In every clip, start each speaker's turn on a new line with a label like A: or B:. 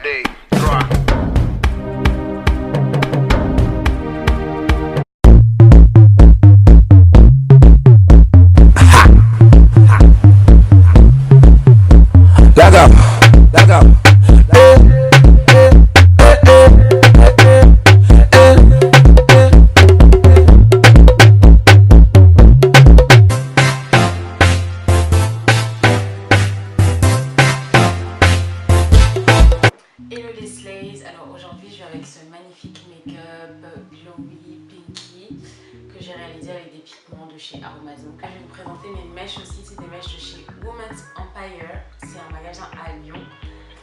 A: day, drop. Let go, let go.
B: Hello les Slays, alors aujourd'hui je vais avec ce magnifique make-up Glowy Pinky que j'ai réalisé avec des pigments de chez Aromazone. Je vais vous présenter mes mèches aussi, c'est des mèches de chez Women's Empire, c'est un magasin à Lyon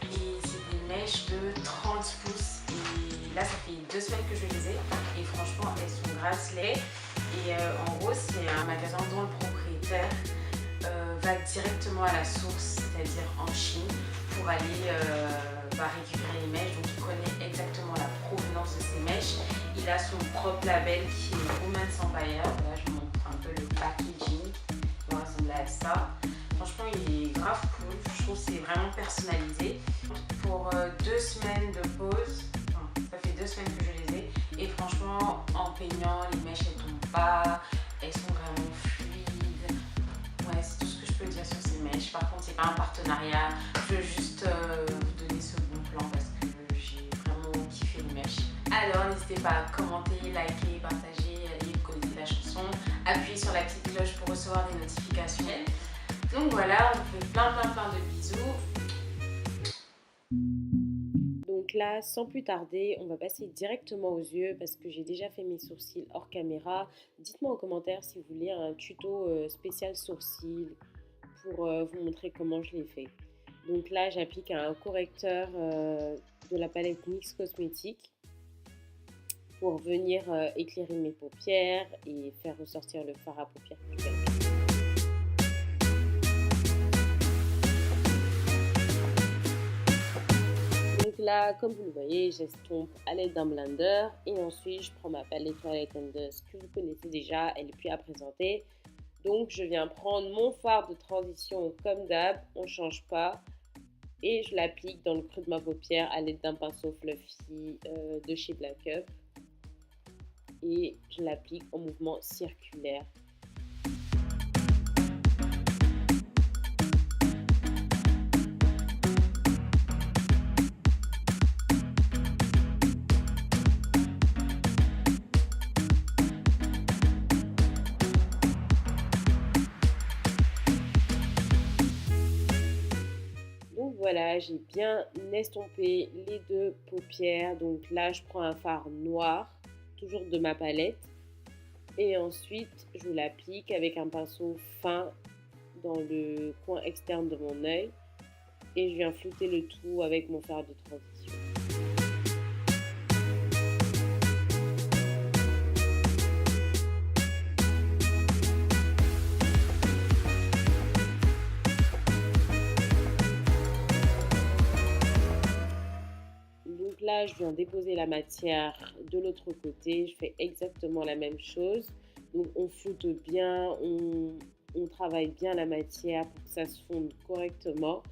B: et c'est des mèches de 30 pouces et là ça fait 2 semaines que je les ai et franchement elles sont grave slay et en gros c'est un magasin dont le propriétaire va directement à la source, c'est-à-dire en Chine pour aller récupérer les mèches, donc il connaît exactement la provenance de ces mèches. Il a son propre label qui est Women's Empire. Là je vous montre un peu le packaging, il va ressembler à ça. Franchement il est grave cool, je trouve que c'est vraiment personnalisé. Pour 2 semaines de pause, enfin, ça fait 2 semaines que je les ai et franchement en peignant les mèches elles tombent pas, elles sont vraiment fluides. Ouais, c'est tout ce que je peux dire sur ces mèches. Par contre c'est pas un partenariat, je veux juste vous donner ce bon plan parce que j'ai vraiment kiffé les mèches. Alors n'hésitez pas à commenter, liker, partager et vous connaissez la chanson. Appuyez sur la petite cloche pour recevoir des notifications. Donc voilà, on vous fait plein de bisous.
C: Donc là, sans plus tarder, on va passer directement aux yeux parce que j'ai déjà fait mes sourcils hors caméra. Dites-moi en commentaire si vous voulez un tuto spécial sourcils pour vous montrer comment je l'ai fait. Donc là, j'applique un correcteur de la palette NYX Cosmetics pour venir éclairer mes paupières et faire ressortir le fard à paupières plus belle. Donc là, comme vous le voyez, j'estompe à l'aide d'un blender et ensuite je prends ma palette Twilight & Dusk que vous connaissez déjà, elle est plus à présenter. Donc je viens prendre mon fard de transition comme d'hab, on ne change pas. Et je l'applique dans le creux de ma paupière à l'aide d'un pinceau fluffy de chez Black Up. Et je l'applique en mouvement circulaire. Voilà, j'ai bien estompé les 2 paupières. Donc là, je prends un fard noir, toujours de ma palette. Et ensuite, je l'applique avec un pinceau fin dans le coin externe de mon œil. Et je viens flouter le tout avec mon fard de transition. Là, je viens déposer la matière de l'autre côté. Je fais exactement la même chose. Donc, on floute bien, on travaille bien la matière pour que ça se fonde correctement.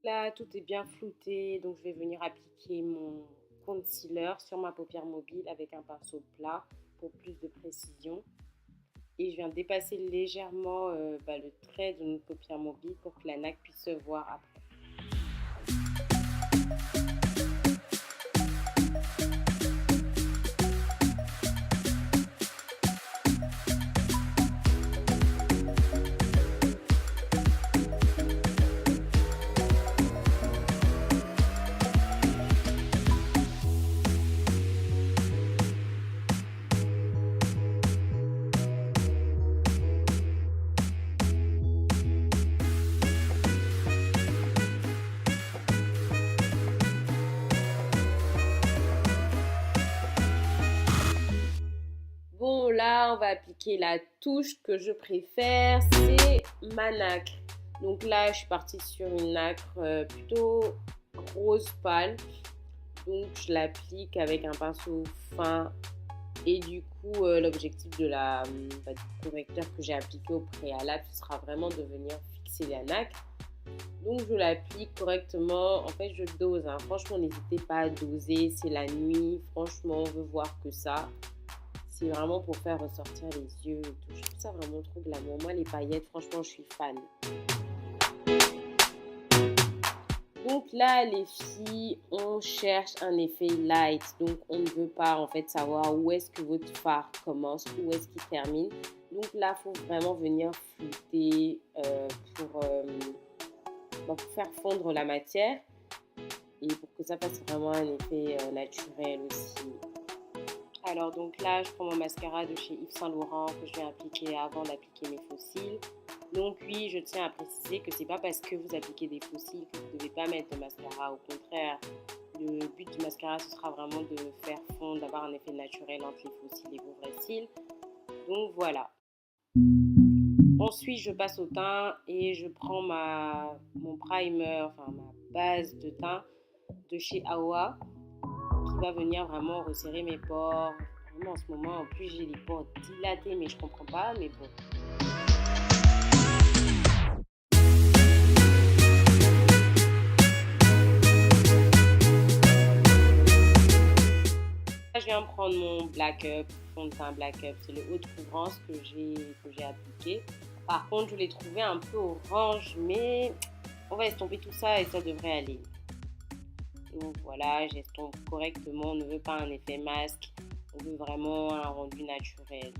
C: Là, tout est bien flouté, donc je vais venir appliquer mon concealer sur ma paupière mobile avec un pinceau plat pour plus de précision. Et je viens dépasser légèrement le trait de notre paupière mobile pour que la nacre puisse se voir après. là, on va appliquer la touche que je préfère, c'est ma nacre. Donc là, je suis partie sur une nacre plutôt rose pâle. Donc je l'applique avec un pinceau fin. Et du coup, l'objectif du correcteur que j'ai appliqué au préalable, ce sera vraiment de venir fixer la nacre. Donc je l'applique correctement. En fait, je dose. Hein. Franchement, n'hésitez pas à doser. C'est la nuit. Franchement, on veut voir que ça. C'est vraiment pour faire ressortir les yeux et tout. Je trouve ça vraiment trop glamour. Moi, les paillettes, franchement, je suis fan. Donc là, les filles, on cherche un effet light. Donc, on ne veut pas, en fait, savoir où est-ce que votre fard commence, où est-ce qu'il termine. Donc là, il faut vraiment venir flouter pour faire fondre la matière et pour que ça fasse vraiment un effet naturel aussi. Alors donc là, je prends mon mascara de chez Yves Saint Laurent que je vais appliquer avant d'appliquer mes faux cils. Donc oui, je tiens à préciser que c'est pas parce que vous appliquez des faux cils que vous ne devez pas mettre de mascara. Au contraire, le but du mascara, ce sera vraiment de faire fondre, d'avoir un effet naturel entre les faux cils et vos vrais cils. Donc voilà. Ensuite, je passe au teint et je prends mon primer, enfin ma base de teint de chez Awa qui va venir vraiment resserrer mes pores. Vraiment en ce moment, en plus j'ai les pores dilatés, mais je comprends pas, mais bon. Là, je viens prendre mon Black Up, fond de teint Black Up, c'est le haut de couvrance que j'ai appliqué. Par contre, je l'ai trouvé un peu orange, mais on va estomper tout ça et ça devrait aller. Donc voilà, j'estompe correctement, on ne veut pas un effet masque, on veut vraiment un rendu naturel.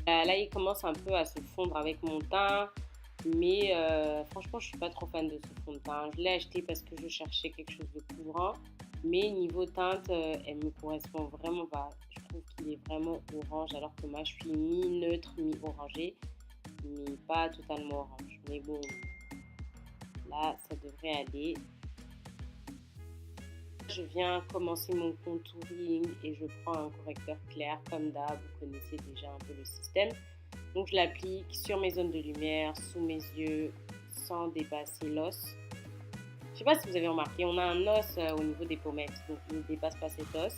C: Là, il commence un peu à se fondre avec mon teint, mais franchement, je ne suis pas trop fan de ce fond de teint. Je l'ai acheté parce que je cherchais quelque chose de couvrant, mais niveau teinte, elle me correspond vraiment pas. Je trouve qu'il est vraiment orange, alors que moi, je suis mi-neutre, mi-orangé, mais pas totalement orange. Mais bon, là, ça devrait aller. Je viens commencer mon contouring et je prends un correcteur clair comme d'hab, vous connaissez déjà un peu le système. Donc je l'applique sur mes zones de lumière, sous mes yeux, sans dépasser l'os. Je ne sais pas si vous avez remarqué, on a un os au niveau des pommettes, donc il ne dépasse pas cet os.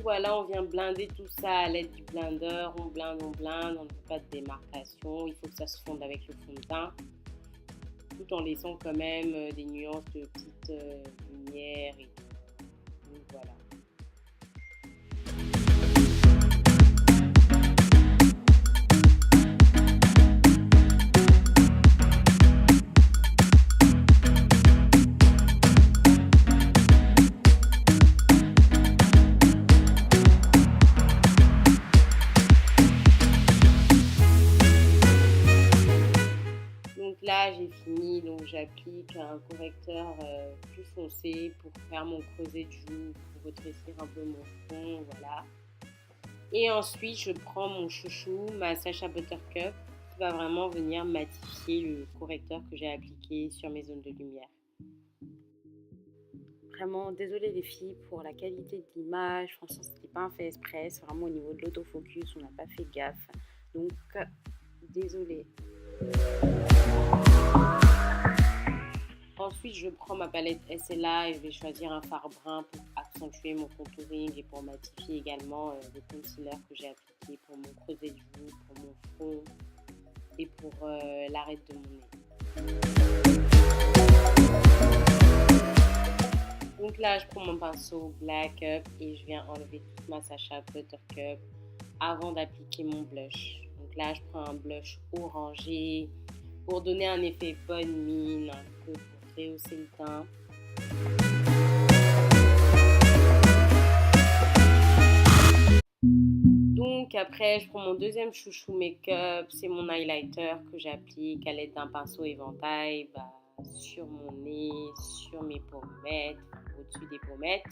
C: Voilà, on vient blinder tout ça à l'aide du blender. On blinde, on ne veut pas de démarcation. Il faut que ça se fonde avec le fond de teint, tout en laissant quand même des nuances de petites lumières et tout. Donc voilà. Là, j'ai fini, donc j'applique un correcteur plus foncé pour faire mon creuset de joue, pour rétrécir un peu mon front, voilà. Et ensuite, je prends mon chouchou, ma Sacha Buttercup, qui va vraiment venir matifier le correcteur que j'ai appliqué sur mes zones de lumière. Vraiment, désolée les filles pour la qualité de l'image, franchement, c'était pas un fait exprès, c'est vraiment au niveau de l'autofocus, on n'a pas fait gaffe, donc désolée. Ensuite, je prends ma palette SLA et je vais choisir un fard brun pour accentuer mon contouring et pour matifier également le concealer que j'ai appliqué pour mon creuset de joue, pour mon front et pour l'arête de mon nez. Donc là, je prends mon pinceau Black Up et je viens enlever toute ma Sacha Buttercup avant d'appliquer mon blush. Donc là, je prends un blush orangé pour donner un effet bonne mine, un peu pour rehausser le teint. Donc après, je prends mon deuxième chouchou make-up, c'est mon highlighter que j'applique à l'aide d'un pinceau éventail. sur mon nez, sur mes pommettes, au-dessus des pommettes.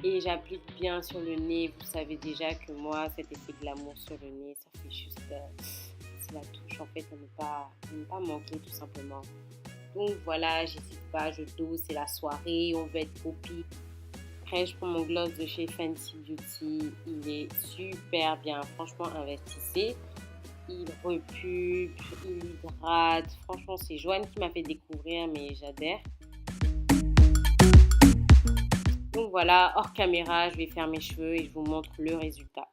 C: Et j'applique bien sur le nez. Vous savez déjà que moi, cet effet de l'amour sur le nez, ça fait juste... c'est la touche en fait à ne pas manquer tout simplement. Donc voilà, j'hésite pas, je dose, c'est la soirée, on veut être poppy. Après, je prends mon gloss de chez Fancy Beauty. Il est super bien. Franchement, investissez. Il repulpe, il hydrate. Franchement, c'est Joanne qui m'a fait découvrir, mais j'adhère. Donc voilà, hors caméra, je vais faire mes cheveux et je vous montre le résultat.